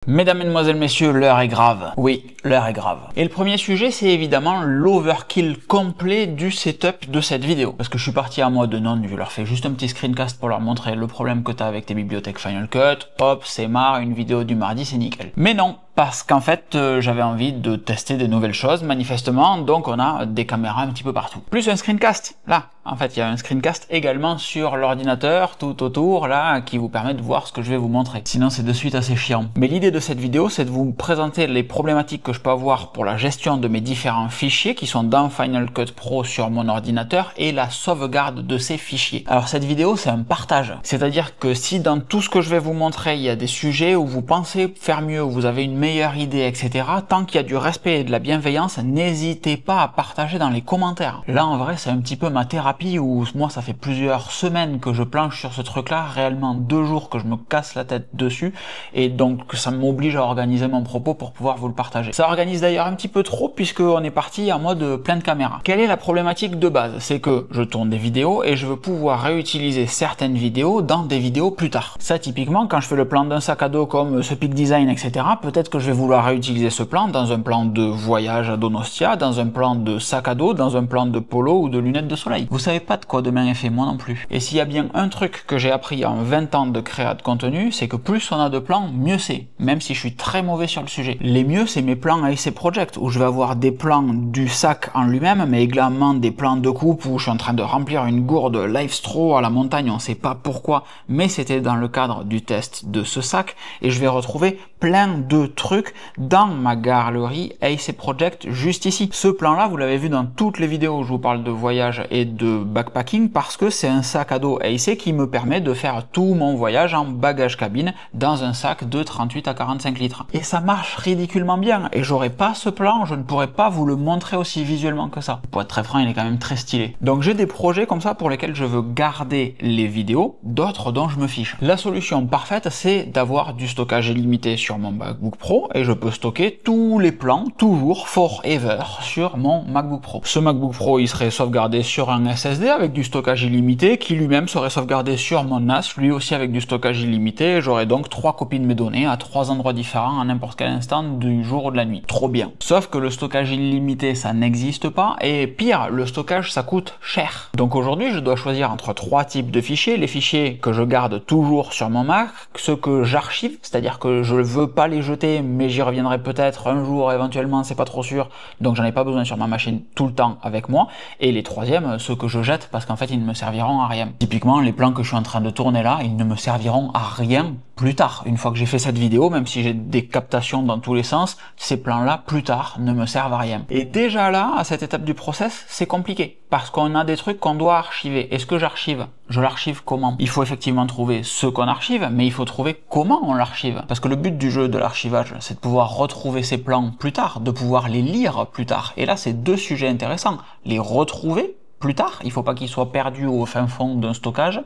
Mesdames, Mesdemoiselles, Messieurs, l'heure est grave. Oui, l'heure est grave. Et le premier sujet, c'est évidemment l'overkill complet du setup de cette vidéo. Parce que je suis parti en mode non, je leur fais juste un petit screencast pour leur montrer le problème que tu as avec tes bibliothèques Final Cut. Hop, c'est marre, une vidéo du mardi, c'est nickel. Mais non, parce qu'en fait, j'avais envie de tester des nouvelles choses, manifestement, donc on a des caméras un petit peu partout. Plus un screencast, là. En fait, il y a un screencast également sur l'ordinateur, tout autour, là, qui vous permet de voir ce que je vais vous montrer. Sinon, c'est de suite assez chiant. Mais l'idée de cette vidéo, c'est de vous présenter les problématiques que je peux avoir pour la gestion de mes différents fichiers qui sont dans Final Cut Pro sur mon ordinateur et la sauvegarde de ces fichiers. Alors, cette vidéo, c'est un partage. C'est-à-dire que si dans tout ce que je vais vous montrer, il y a des sujets où vous pensez faire mieux, où vous avez une meilleure idée, etc., tant qu'il y a du respect et de la bienveillance, n'hésitez pas à partager dans les commentaires. Là, en vrai, c'est un petit peu ma thérapie où moi, ça fait plusieurs semaines que je planche sur ce truc-là, réellement 2 jours que je me casse la tête dessus, et donc ça m'oblige à organiser mon propos pour pouvoir vous le partager. Ça organise d'ailleurs un petit peu trop puisqu'on est parti en mode plein de caméras. Quelle est la problématique de base? C'est que je tourne des vidéos et je veux pouvoir réutiliser certaines vidéos dans des vidéos plus tard. Ça, typiquement, quand je fais le plan d'un sac à dos comme ce Peak Design, etc., peut-être que je vais vouloir réutiliser ce plan dans un plan de voyage à Donostia, dans un plan de sac à dos, dans un plan de polo ou de lunettes de soleil. Vous savez pas de quoi demain est fait, moi non plus. Et s'il y a bien un truc que j'ai appris en 20 ans de créa de contenu, c'est que plus on a de plans, mieux c'est. Même si je suis très mauvais sur le sujet. Les mieux, c'est mes plans AEC Project, où je vais avoir des plans du sac en lui-même, mais également des plans de coupe où je suis en train de remplir une gourde Live Straw à la montagne, on sait pas pourquoi, mais c'était dans le cadre du test de ce sac, et je vais retrouver plein de trucs dans ma galerie AEC Project juste ici. Ce plan-là, vous l'avez vu dans toutes les vidéos où je vous parle de voyage et de backpacking, parce que c'est un sac à dos AEC qui me permet de faire tout mon voyage en bagage cabine dans un sac de 38 à 45 litres. Et ça marche ridiculement bien, et j'aurais pas ce plan, je ne pourrais pas vous le montrer aussi visuellement que ça. Pour être très franc, il est quand même très stylé. Donc j'ai des projets comme ça pour lesquels je veux garder les vidéos, d'autres dont je me fiche. La solution parfaite, c'est d'avoir du stockage illimité sur mon MacBook Pro, et je peux stocker tous les plans, toujours, forever, sur mon MacBook Pro. Ce MacBook Pro, il serait sauvegardé sur un SSD avec du stockage illimité, qui lui-même serait sauvegardé sur mon NAS, lui aussi avec du stockage illimité, et j'aurais donc 3 copies de mes données à 3 endroits différents à n'importe quel instant du jour ou de la nuit. Trop bien. Sauf que le stockage illimité, ça n'existe pas, et pire, le stockage, ça coûte cher. Donc aujourd'hui, je dois choisir entre 3 types de fichiers. Les fichiers que je garde toujours sur mon Mac, ceux que j'archive, c'est-à-dire que je veux pas les jeter, mais j'y reviendrai peut-être un jour, éventuellement, c'est pas trop sûr, donc j'en ai pas besoin sur ma machine tout le temps avec moi. Et les troisièmes, ceux que je jette, parce qu'en fait, ils ne me serviront à rien. Typiquement, les plans que je suis en train de tourner là, ils ne me serviront à rien plus tard. Une fois que j'ai fait cette vidéo, même si j'ai des captations dans tous les sens, ces plans-là, plus tard, ne me servent à rien. Et déjà là, à cette étape du process, c'est compliqué. Parce qu'on a des trucs qu'on doit archiver. Est-ce que j'archive? Je l'archive comment? Il faut effectivement trouver ce qu'on archive, mais il faut trouver comment on l'archive. Parce que le but du jeu de l'archivage, c'est de pouvoir retrouver ces plans plus tard, de pouvoir les lire plus tard. Et là, c'est 2 sujets intéressants. Les retrouver plus tard, il faut pas qu'ils soient perdus au fin fond d'un stockage,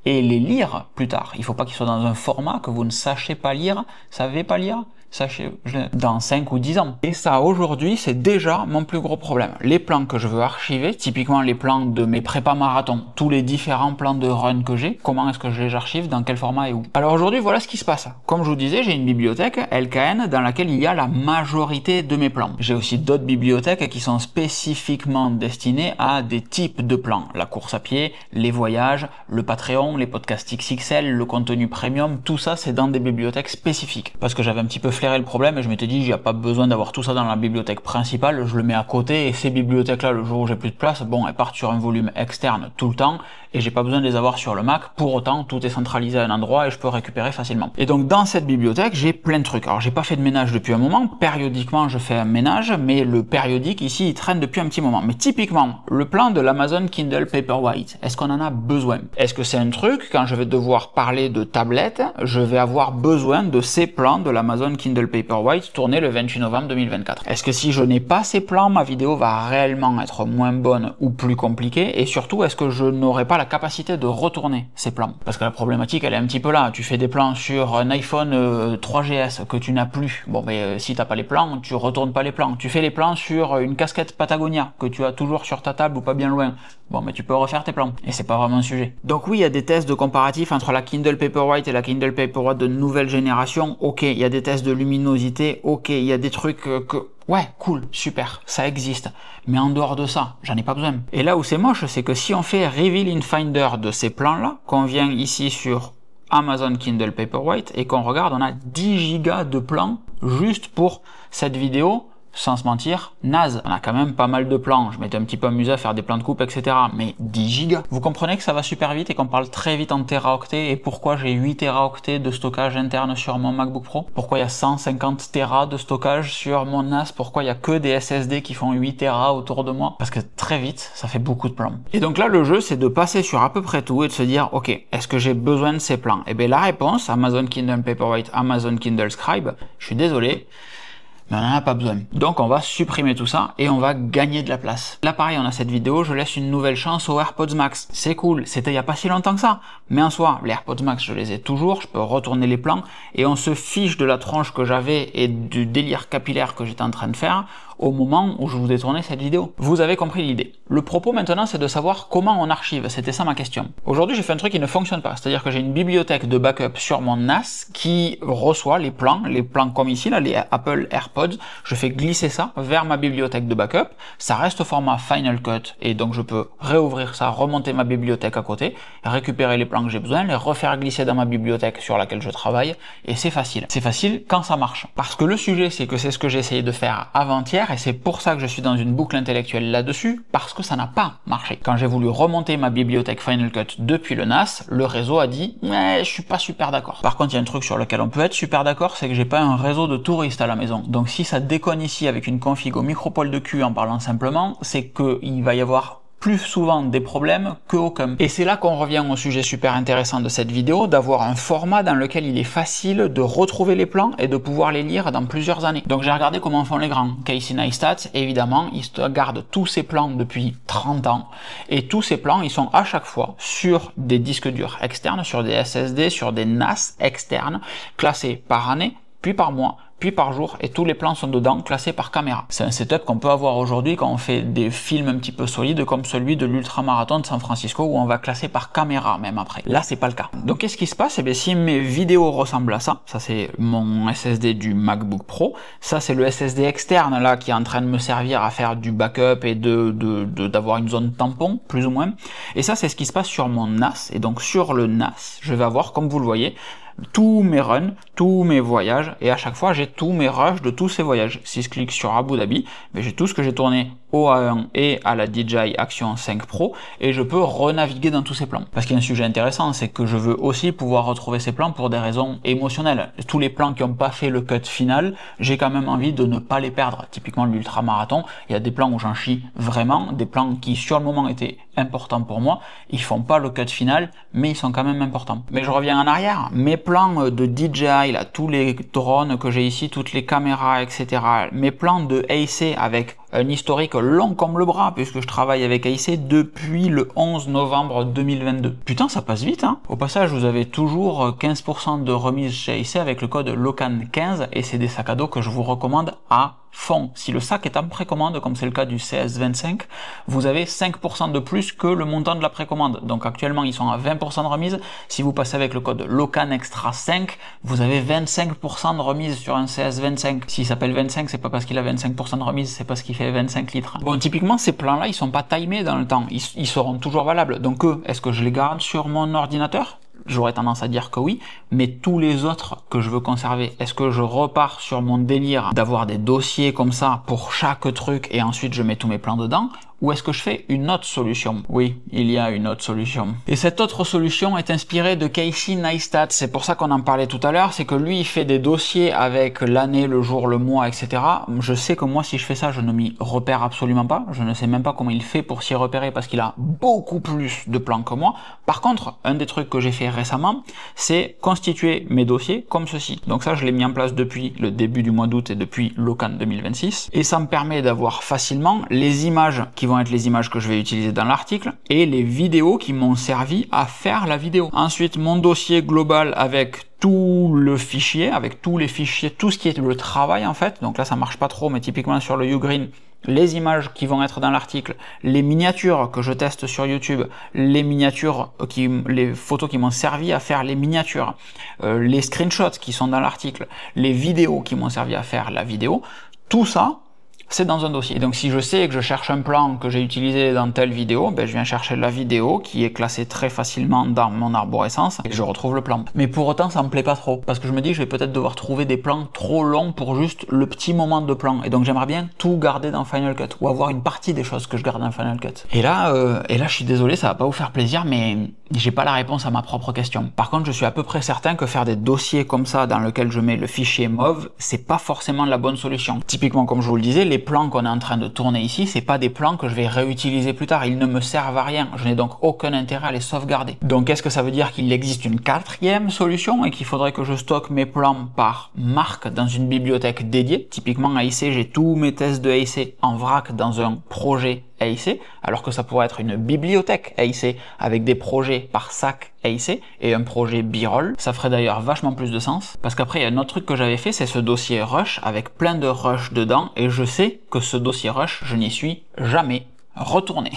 et les lire plus tard. Il faut pas qu'ils soient dans un format que vous ne sachez pas lire, savez pas lire, sachez, dans 5 ou 10 ans. Et ça, aujourd'hui, c'est déjà mon plus gros problème. Les plans que je veux archiver, typiquement les plans de mes prépas marathons, tous les différents plans de run que j'ai, comment est-ce que je les archive, dans quel format et où. Alors aujourd'hui, voilà ce qui se passe. Comme je vous disais, j'ai une bibliothèque LKN dans laquelle il y a la majorité de mes plans. J'ai aussi d'autres bibliothèques qui sont spécifiquement destinées à des types de plans. La course à pied, les voyages, le Patreon, les podcasts XXL, le contenu premium, tout ça, c'est dans des bibliothèques spécifiques. Parce que j'avais un petit peu le problème et je m'étais dit, il n'y a pas besoin d'avoir tout ça dans la bibliothèque principale, je le mets à côté, et ces bibliothèques-là, le jour où j'ai plus de place, bon, elles partent sur un volume externe tout le temps, et j'ai pas besoin de les avoir sur le Mac. Pour autant, tout est centralisé à un endroit et je peux récupérer facilement. Et donc, dans cette bibliothèque, j'ai plein de trucs. Alors, j'ai pas fait de ménage depuis un moment. Périodiquement, je fais un ménage, mais le périodique, ici, il traîne depuis un petit moment. Mais typiquement, le plan de l'Amazon Kindle Paperwhite, est-ce qu'on en a besoin? Est-ce que c'est un truc, quand je vais devoir parler de tablette, je vais avoir besoin de ces plans de l'Amazon Kindle Paperwhite tournés le 28 novembre 2024? Est-ce que si je n'ai pas ces plans, ma vidéo va réellement être moins bonne ou plus compliquée? Et surtout, est-ce que je n'aurai pas la capacité de retourner ces plans? Parce que la problématique, elle est un petit peu là. Tu fais des plans sur un iPhone 3GS que tu n'as plus. Bon, mais si t'as pas les plans, tu retournes pas les plans. Tu fais les plans sur une casquette Patagonia que tu as toujours sur ta table ou pas bien loin. loin. Bon, mais tu peux refaire tes plans, et c'est pas vraiment un sujet. Donc oui, il y a des tests de comparatif entre la Kindle Paperwhite et la Kindle Paperwhite de nouvelle génération, ok. Il y a des tests de luminosité, ok. Il y a des trucs que... Ouais, cool, super, ça existe. Mais en dehors de ça, j'en ai pas besoin. Et là où c'est moche, c'est que si on fait Reveal in Finder de ces plans-là, qu'on vient ici sur Amazon Kindle Paperwhite et qu'on regarde, on a 10 gigas de plans juste pour cette vidéo. Sans se mentir, naze. On a quand même pas mal de plans. Je m'étais un petit peu amusé à faire des plans de coupe, etc. Mais 10 gigas. Vous comprenez que ça va super vite et qu'on parle très vite en téraoctets. Et pourquoi j'ai 8 téraoctets de stockage interne sur mon MacBook Pro? Pourquoi il y a 150 Tera de stockage sur mon NAS? Pourquoi il y a que des SSD qui font 8 Tera autour de moi? Parce que très vite, ça fait beaucoup de plans. Et donc là, le jeu, c'est de passer sur à peu près tout et de se dire, ok, est-ce que j'ai besoin de ces plans? Et bien la réponse, Amazon Kindle Paperwhite, Amazon Kindle Scribe, je suis désolé, mais on n'en a pas besoin. Donc on va supprimer tout ça et on va gagner de la place. Là pareil, on a cette vidéo, je laisse une nouvelle chance aux AirPods Max. C'est cool, c'était il n'y a pas si longtemps que ça. Mais en soi, les AirPods Max, je les ai toujours, je peux retourner les plans et on se fiche de la tronche que j'avais et du délire capillaire que j'étais en train de faire au moment où je vous ai tourné cette vidéo. Vous avez compris l'idée. Le propos maintenant, c'est de savoir comment on archive. C'était ça ma question. Aujourd'hui, j'ai fait un truc qui ne fonctionne pas. C'est-à-dire que j'ai une bibliothèque de backup sur mon NAS qui reçoit les plans comme ici, là, les Apple AirPods. Je fais glisser ça vers ma bibliothèque de backup. Ça reste au format Final Cut et donc je peux réouvrir ça, remonter ma bibliothèque à côté, récupérer les plans que j'ai besoin, les refaire glisser dans ma bibliothèque sur laquelle je travaille et c'est facile. C'est facile quand ça marche. Parce que le sujet, c'est que c'est ce que j'ai essayé de faire avant-hier et c'est pour ça que je suis dans une boucle intellectuelle là-dessus, parce que ça n'a pas marché. Quand j'ai voulu remonter ma bibliothèque Final Cut depuis le NAS, le réseau a dit « Ouais, je suis pas super d'accord ». Par contre, il y a un truc sur lequel on peut être super d'accord, c'est que j'ai pas un réseau de touristes à la maison. Donc si ça déconne ici avec une config au micropole de cul en parlant simplement, c'est qu'il va y avoir plus souvent des problèmes que aucun. Et c'est là qu'on revient au sujet super intéressant de cette vidéo, d'avoir un format dans lequel il est facile de retrouver les plans et de pouvoir les lire dans plusieurs années. Donc j'ai regardé comment font les grands. Casey Neistat, évidemment, il garde tous ses plans depuis 30 ans. Et tous ces plans, ils sont à chaque fois sur des disques durs externes, sur des SSD, sur des NAS externes, classés par année, puis par mois, puis par jour, et tous les plans sont dedans, classés par caméra. C'est un setup qu'on peut avoir aujourd'hui quand on fait des films un petit peu solides, comme celui de l'ultramarathon de San Francisco, où on va classer par caméra même après. Là, c'est pas le cas. Donc, qu'est-ce qui se passe? Eh bien, si mes vidéos ressemblent à ça, ça c'est mon SSD du MacBook Pro, ça c'est le SSD externe, là, qui est en train de me servir à faire du backup et d'avoir une zone tampon, plus ou moins. Et ça, c'est ce qui se passe sur mon NAS. Et donc, sur le NAS, je vais avoir, comme vous le voyez, tous mes runs, tous mes voyages, et à chaque fois j'ai tous mes rushs de tous ces voyages. Si je clique sur Abu Dhabi, j'ai tout ce que j'ai tourné au A1 et à la DJI Action 5 Pro, et je peux renaviguer dans tous ces plans. Parce qu'il y a un sujet intéressant, c'est que je veux aussi pouvoir retrouver ces plans pour des raisons émotionnelles. Tous les plans qui n'ont pas fait le cut final, j'ai quand même envie de ne pas les perdre. Typiquement l'ultramarathon, il y a des plans où j'en chie vraiment, des plans qui sur le moment étaient importants pour moi, ils font pas le cut final, mais ils sont quand même importants. Mais je reviens en arrière, mes plans de DJI, là, tous les drones que j'ai ici, toutes les caméras, etc. Mes plans de AC avec un historique long comme le bras, puisque je travaille avec AC depuis le 11 novembre 2022. Putain, ça passe vite, hein. Au passage, vous avez toujours 15% de remise chez AC avec le code LOCAN15, et c'est des sacs à dos que je vous recommande à fond. Si le sac est en précommande, comme c'est le cas du CS25, vous avez 5% de plus que le montant de la précommande. Donc actuellement, ils sont à 20% de remise. Si vous passez avec le code LOCAN Extra 5, vous avez 25% de remise sur un CS25. S'il s'appelle 25, c'est pas parce qu'il a 25% de remise, c'est parce qu'il fait 25 litres. Bon, typiquement, ces plans-là, ils sont pas timés dans le temps. Ils seront toujours valables. Donc est-ce que je les garde sur mon ordinateur? J'aurais tendance à dire que oui, mais tous les autres que je veux conserver, est-ce que je repars sur mon délire d'avoir des dossiers comme ça pour chaque truc et ensuite je mets tous mes plans dedans? Ou est-ce que je fais une autre solution? Oui, il y a une autre solution. Et cette autre solution est inspirée de Casey Neistat. C'est pour ça qu'on en parlait tout à l'heure, c'est que lui, il fait des dossiers avec l'année, le jour, le mois, etc. Je sais que moi, si je fais ça, je ne m'y repère absolument pas. Je ne sais même pas comment il fait pour s'y repérer parce qu'il a beaucoup plus de plans que moi. Par contre, un des trucs que j'ai fait récemment, c'est constituer mes dossiers comme ceci. Donc ça, je l'ai mis en place depuis le début du mois d'août et depuis Locan 2026. Et ça me permet d'avoir facilement les images qui vont être les images que je vais utiliser dans l'article et les vidéos qui m'ont servi à faire la vidéo. Ensuite, mon dossier global avec tout le fichier, avec tous les fichiers, tout ce qui est le travail en fait. Donc là, ça marche pas trop, mais typiquement sur le Ugreen, les images qui vont être dans l'article, les miniatures que je teste sur YouTube, les miniatures, les photos qui m'ont servi à faire les miniatures, les screenshots qui sont dans l'article, les vidéos qui m'ont servi à faire la vidéo, tout ça, c'est dans un dossier. Et donc si je sais que je cherche un plan que j'ai utilisé dans telle vidéo, ben, je viens chercher la vidéo qui est classée très facilement dans mon arborescence et je retrouve le plan. Mais pour autant ça me plaît pas trop parce que je me dis que je vais peut-être devoir trouver des plans trop longs pour juste le petit moment de plan. Et donc j'aimerais bien tout garder dans Final Cut ou avoir une partie des choses que je garde dans Final Cut. Et là je suis désolé, ça va pas vous faire plaisir, mais j'ai pas la réponse à ma propre question. Par contre, je suis à peu près certain que faire des dossiers comme ça dans lesquels je mets le fichier MOV, c'est pas forcément la bonne solution. Typiquement, comme je vous le disais, les plans qu'on est en train de tourner ici, c'est pas des plans que je vais réutiliser plus tard. Ils ne me servent à rien. Je n'ai donc aucun intérêt à les sauvegarder. Donc, est-ce que ça veut dire qu'il existe une quatrième solution et qu'il faudrait que je stocke mes plans par marque dans une bibliothèque dédiée? Typiquement, AIC, j'ai tous mes tests de AIC en vrac dans un projet AIC, alors que ça pourrait être une bibliothèque AIC avec des projets par sac AIC et un projet B-roll. Ça ferait d'ailleurs vachement plus de sens, parce qu'après il y a un autre truc que j'avais fait, c'est ce dossier rush avec plein de rush dedans, et je sais que ce dossier rush, je n'y suis jamais retourné.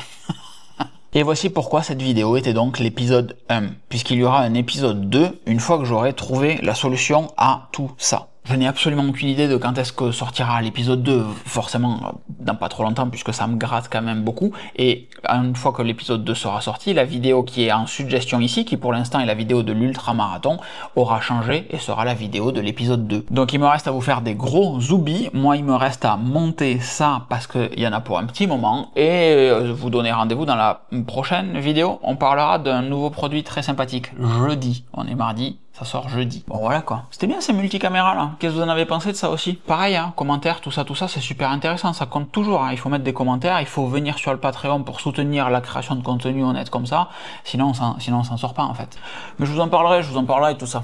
Et voici pourquoi cette vidéo était donc l'épisode 1, puisqu'il y aura un épisode 2 une fois que j'aurai trouvé la solution à tout ça. Je n'ai absolument aucune idée de quand est-ce que sortira l'épisode 2, forcément dans pas trop longtemps puisque ça me gratte quand même beaucoup, et une fois que l'épisode 2 sera sorti, la vidéo qui est en suggestion ici, qui pour l'instant est la vidéo de l'ultramarathon, aura changé et sera la vidéo de l'épisode 2. Donc il me reste à vous faire des gros zoubis, moi il me reste à monter ça parce qu'il y en a pour un petit moment, et vous donner rendez-vous dans la prochaine vidéo. On parlera d'un nouveau produit très sympathique, jeudi, on est mardi, ça sort jeudi. Bon voilà quoi. C'était bien ces multicaméras là. Qu'est-ce que vous en avez pensé de ça aussi? Pareil, hein, commentaires, tout ça, c'est super intéressant. Ça compte toujours. Hein. Il faut mettre des commentaires. Il faut venir sur le Patreon pour soutenir la création de contenu honnête comme ça. Sinon on s'en sort pas en fait. Mais je vous en parlerai et tout ça.